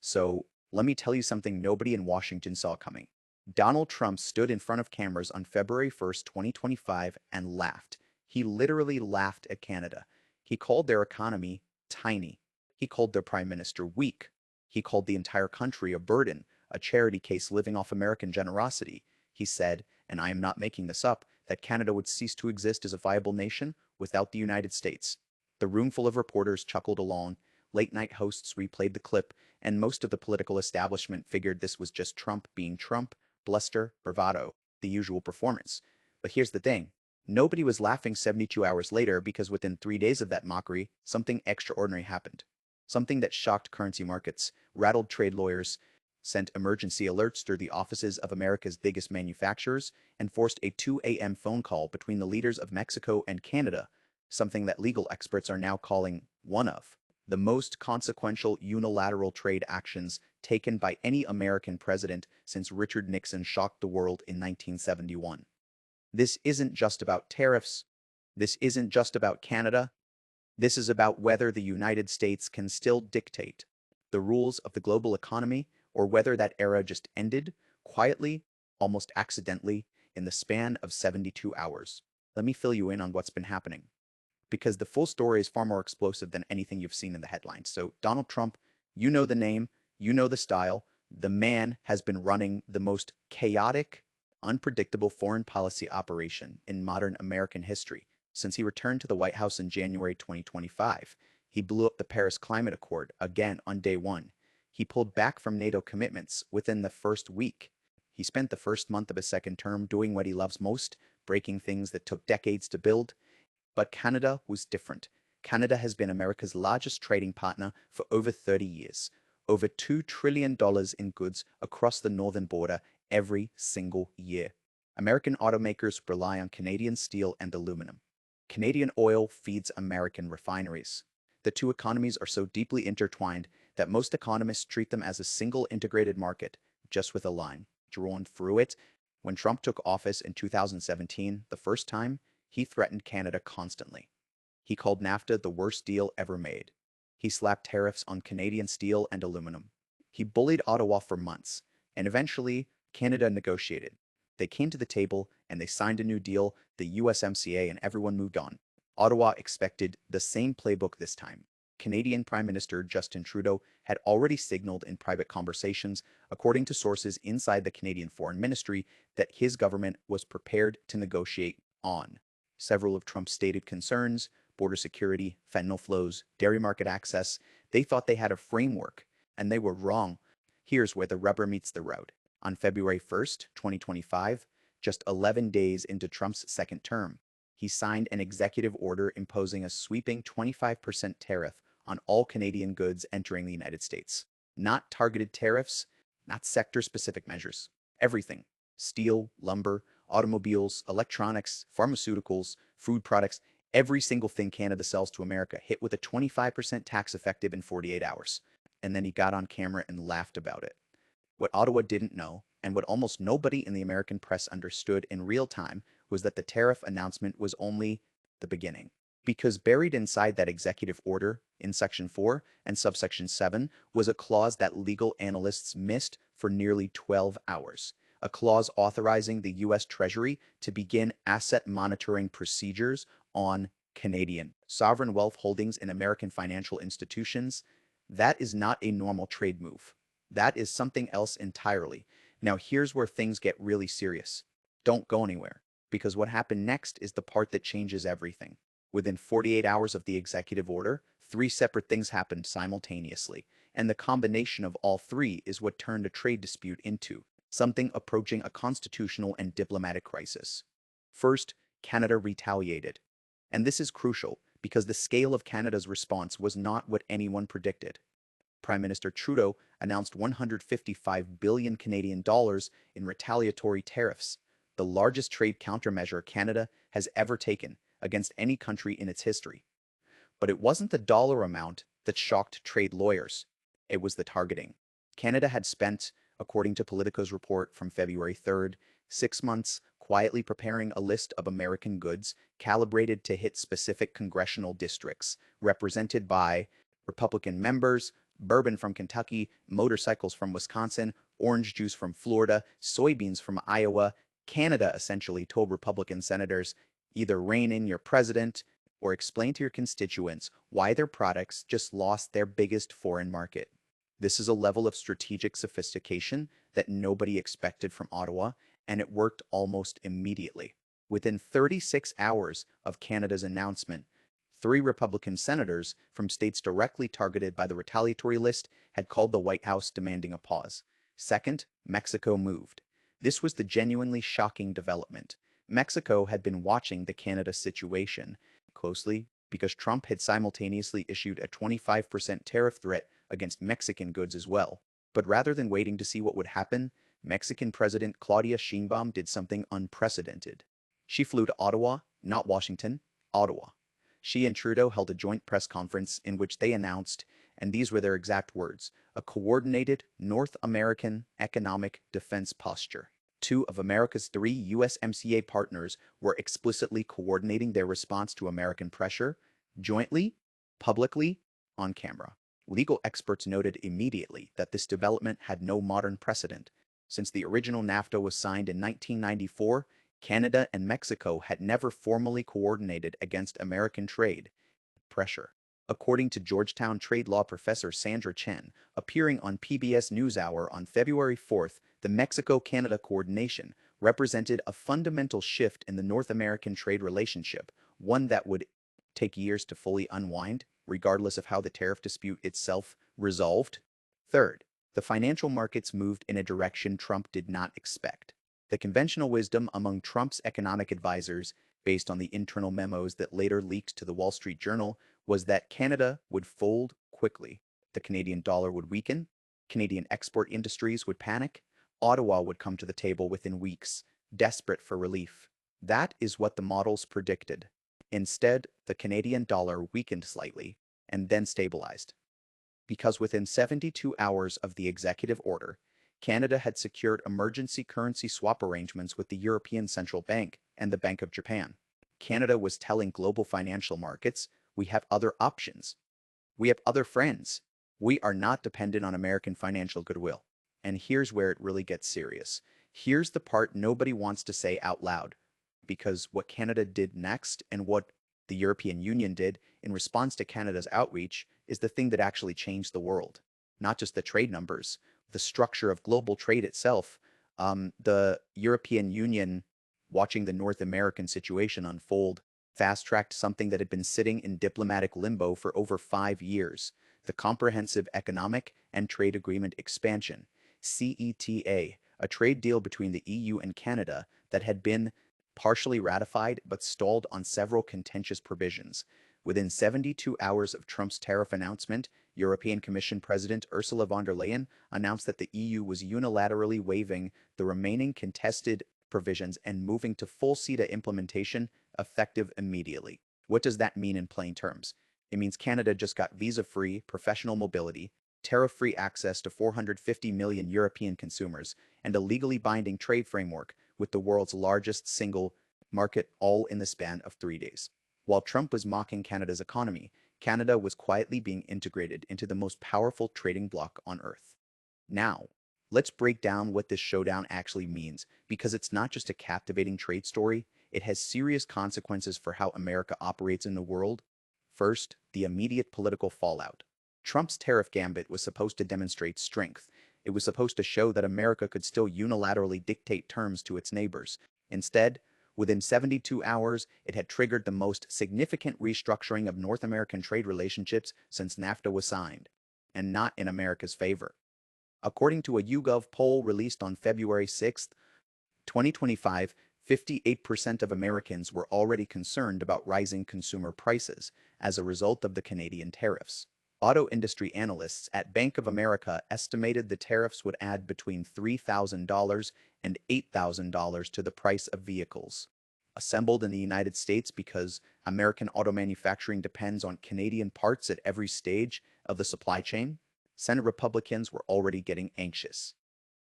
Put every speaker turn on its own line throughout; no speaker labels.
So let me tell you something nobody in Washington saw coming. Donald Trump stood in front of cameras on February 1st, 2025, and laughed. He literally laughed at Canada. He called their economy tiny. He called their prime minister weak. He called the entire country a burden, a charity case living off American generosity. He said, and I am not making this up, that Canada would cease to exist as a viable nation without the United States. The room full of reporters chuckled along, late night hosts replayed the clip, and most of the political establishment figured this was just Trump being Trump, bluster, bravado, the usual performance. But here's the thing. Nobody was laughing 72 hours later because within 3 days of that mockery, something extraordinary happened. Something that shocked currency markets, rattled trade lawyers, sent emergency alerts through the offices of America's biggest manufacturers, and forced a 2 a.m. phone call between the leaders of Mexico and Canada, something that legal experts are now calling one of the most consequential unilateral trade actions taken by any American president since Richard Nixon shocked the world in 1971. This isn't just about tariffs. This isn't just about Canada. This is about whether the United States can still dictate the rules of the global economy or whether that era just ended quietly, almost accidentally, in the span of 72 hours. Let me fill you in on what's been happening, because the full story is far more explosive than anything you've seen in the headlines. So Donald Trump, you know the name, you know the style. The man has been running the most chaotic, unpredictable foreign policy operation in modern American history since he returned to the White House in January 2025. He blew up the Paris Climate Accord again on day one. He pulled back from NATO commitments within the first week. He spent the first month of his second term doing what he loves most, breaking things that took decades to build. But Canada was different. Canada has been America's largest trading partner for over 30 years, over $2 trillion in goods across the northern border every single year. American automakers rely on Canadian steel and aluminum. Canadian oil feeds American refineries. The two economies are so deeply intertwined that most economists treat them as a single integrated market, just with a line drawn through it. When Trump took office in 2017, the first time, he threatened Canada constantly. He called NAFTA the worst deal ever made. He slapped tariffs on Canadian steel and aluminum. He bullied Ottawa for months, and eventually, Canada negotiated. They came to the table and they signed a new deal, the USMCA, and everyone moved on. Ottawa expected the same playbook this time. Canadian Prime Minister Justin Trudeau had already signaled in private conversations, according to sources inside the Canadian Foreign Ministry, that his government was prepared to negotiate on several of Trump's stated concerns: border security, fentanyl flows, dairy market access. They thought they had a framework, and they were wrong. Here's where the rubber meets the road. On February 1st, 2025, just 11 days into Trump's second term, he signed an executive order imposing a sweeping 25% tariff on all Canadian goods entering the United States. Not targeted tariffs, not sector-specific measures. Everything: steel, lumber, automobiles, electronics, pharmaceuticals, food products, every single thing Canada sells to America hit with a 25% tax effective in 48 hours. And then he got on camera and laughed about it. What Ottawa didn't know, and what almost nobody in the American press understood in real time, was that the tariff announcement was only the beginning. Because buried inside that executive order, in Section 4 and Subsection 7, was a clause that legal analysts missed for nearly 12 hours. A clause authorizing the U.S. Treasury to begin asset monitoring procedures on Canadian sovereign wealth holdings in American financial institutions. That is not a normal trade move. That is something else entirely. Now, here's where things get really serious. Don't go anywhere, because what happened next is the part that changes everything. Within 48 hours of the executive order, three separate things happened simultaneously, and the combination of all three is what turned a trade dispute into something approaching a constitutional and diplomatic crisis. First, Canada retaliated. And this is crucial because the scale of Canada's response was not what anyone predicted. Prime Minister Trudeau announced 155 billion Canadian dollars in retaliatory tariffs, the largest trade countermeasure Canada has ever taken against any country in its history. But it wasn't the dollar amount that shocked trade lawyers. It was the targeting. Canada had spent, according to Politico's report from February 3rd, 6 months quietly preparing a list of American goods calibrated to hit specific congressional districts represented by Republican members, bourbon from Kentucky, motorcycles from Wisconsin, orange juice from Florida, soybeans from Iowa. Canada essentially told Republican senators, either rein in your president or explain to your constituents why their products just lost their biggest foreign market. This is a level of strategic sophistication that nobody expected from Ottawa, and it worked almost immediately. Within 36 hours of Canada's announcement, three Republican senators from states directly targeted by the retaliatory list had called the White House demanding a pause. Second, Mexico moved. This was the genuinely shocking development. Mexico had been watching the Canada situation closely because Trump had simultaneously issued a 25% tariff threat against Mexican goods as well. But rather than waiting to see what would happen, Mexican President Claudia Sheinbaum did something unprecedented. She flew to Ottawa, not Washington, Ottawa. She and Trudeau held a joint press conference in which they announced, and these were their exact words, a coordinated North American economic defense posture. Two of America's three USMCA partners were explicitly coordinating their response to American pressure, jointly, publicly, on camera. Legal experts noted immediately that this development had no modern precedent. Since the original NAFTA was signed in 1994, Canada and Mexico had never formally coordinated against American trade pressure. According to Georgetown trade law professor Sandra Chen, appearing on PBS NewsHour on February 4th, the Mexico-Canada coordination represented a fundamental shift in the North American trade relationship, one that would take years to fully unwind, regardless of how the tariff dispute itself resolved. Third, the financial markets moved in a direction Trump did not expect. The conventional wisdom among Trump's economic advisors, based on the internal memos that later leaked to the Wall Street Journal, was that Canada would fold quickly. The Canadian dollar would weaken, Canadian export industries would panic, Ottawa would come to the table within weeks, desperate for relief. That is what the models predicted. Instead, the Canadian dollar weakened slightly and then stabilized. Because within 72 hours of the executive order, Canada had secured emergency currency swap arrangements with the European Central Bank and the Bank of Japan. Canada was telling global financial markets, we have other options. We have other friends. We are not dependent on American financial goodwill. And here's where it really gets serious. Here's the part nobody wants to say out loud. Because what Canada did next and what the European Union did in response to Canada's outreach is the thing that actually changed the world. Not just the trade numbers, the structure of global trade itself. The European Union, watching the North American situation unfold, fast-tracked something that had been sitting in diplomatic limbo for over 5 years, the Comprehensive Economic and Trade Agreement Expansion, CETA, a trade deal between the EU and Canada that had been partially ratified but stalled on several contentious provisions. Within 72 hours of Trump's tariff announcement, European Commission President Ursula von der Leyen announced that the EU was unilaterally waiving the remaining contested provisions and moving to full CETA implementation effective immediately. What does that mean in plain terms? It means Canada just got visa-free professional mobility, tariff-free access to 450 million European consumers, and a legally binding trade framework with the world's largest single market, all in the span of 3 days. While Trump was mocking Canada's economy, Canada was quietly being integrated into the most powerful trading bloc on Earth. Now, let's break down what this showdown actually means, because it's not just a captivating trade story, it has serious consequences for how America operates in the world. First, the immediate political fallout. Trump's tariff gambit was supposed to demonstrate strength. It was supposed to show that America could still unilaterally dictate terms to its neighbors. Instead, within 72 hours, it had triggered the most significant restructuring of North American trade relationships since NAFTA was signed, and not in America's favor. According to a YouGov poll released on February 6, 2025, 58% of Americans were already concerned about rising consumer prices as a result of the Canadian tariffs. Auto industry analysts at Bank of America estimated the tariffs would add between $3,000 and $8,000 to the price of vehicles assembled in the United States, because American auto manufacturing depends on Canadian parts at every stage of the supply chain. Senate Republicans were already getting anxious.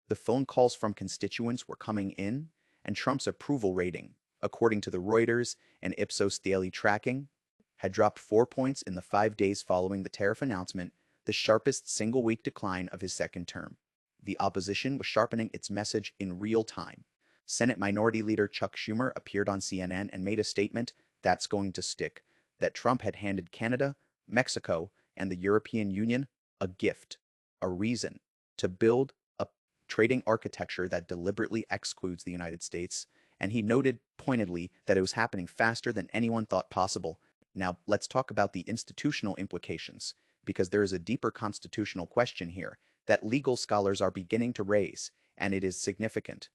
The phone calls from constituents were coming in, and Trump's approval rating, according to the Reuters and Ipsos daily tracking, had dropped 4 points in the 5 days following the tariff announcement. the sharpest single-week decline of his second term. The opposition was sharpening its message in real time. Senate Minority Leader Chuck Schumer appeared on CNN and made a statement that's going to stick, that Trump had handed Canada, Mexico, and the European Union a gift, a reason to build a trading architecture that deliberately excludes the United States, and he noted pointedly that it was happening faster than anyone thought possible. Now, let's talk about the institutional implications, because there is a deeper constitutional question here that legal scholars are beginning to raise, and it is significant.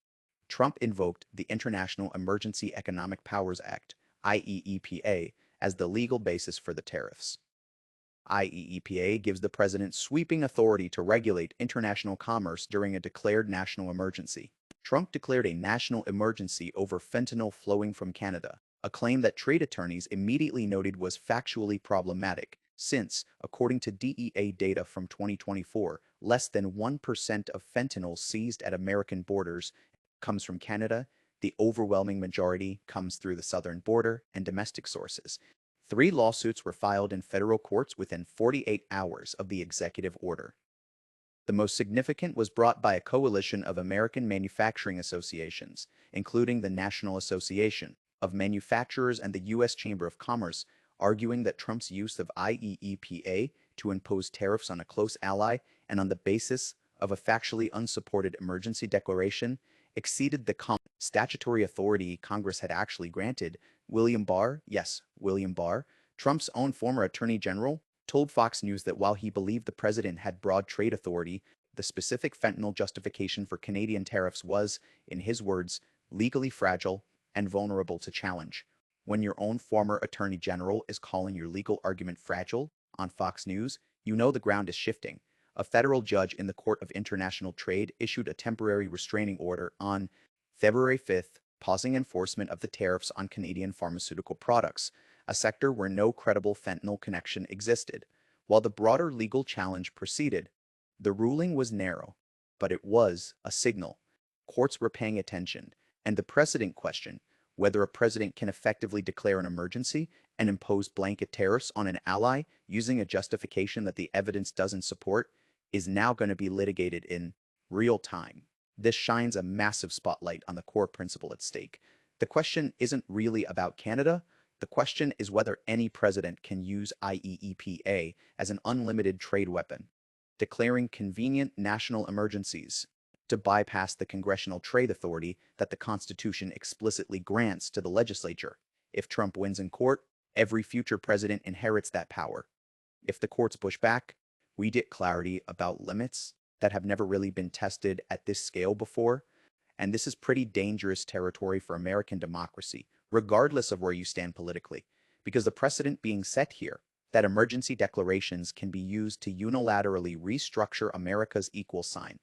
Trump invoked the International Emergency Economic Powers Act, IEEPA, as the legal basis for the tariffs. IEEPA gives the president sweeping authority to regulate international commerce during a declared national emergency. Trump declared a national emergency over fentanyl flowing from Canada, a claim that trade attorneys immediately noted was factually problematic, since, according to DEA data from 2024, less than 1% of fentanyl seized at American borders comes from Canada. The overwhelming majority comes through the southern border and domestic sources. 3 lawsuits were filed in federal courts within 48 hours of the executive order. The most significant was brought by a coalition of American manufacturing associations, including the National Association of Manufacturers and the U.S. Chamber of Commerce, arguing that Trump's use of IEEPA to impose tariffs on a close ally and on the basis of a factually unsupported emergency declaration exceeded the statutory authority Congress had actually granted. William Barr, yes, William Barr, Trump's own former attorney general, told Fox News that while he believed the president had broad trade authority, the specific fentanyl justification for Canadian tariffs was, in his words, legally fragile and vulnerable to challenge. When your own former attorney general is calling your legal argument fragile on Fox News, you know the ground is shifting. A federal judge in the Court of International Trade issued a temporary restraining order on February 5th, pausing enforcement of the tariffs on Canadian pharmaceutical products, a sector where no credible fentanyl connection existed. While the broader legal challenge proceeded, the ruling was narrow, but it was a signal. Courts were paying attention, and the precedent question, whether a president can effectively declare an emergency and impose blanket tariffs on an ally using a justification that the evidence doesn't support, is now going to be litigated in real time. This shines a massive spotlight on the core principle at stake. The question isn't really about Canada. The question is whether any president can use IEEPA as an unlimited trade weapon, declaring convenient national emergencies to bypass the congressional trade authority that the Constitution explicitly grants to the legislature. If Trump wins in court, every future president inherits that power. If the courts push back, we get clarity about limits that have never really been tested at this scale before, and this is pretty dangerous territory for American democracy, regardless of where you stand politically, because the precedent being set here, that emergency declarations can be used to unilaterally restructure America's equal sign,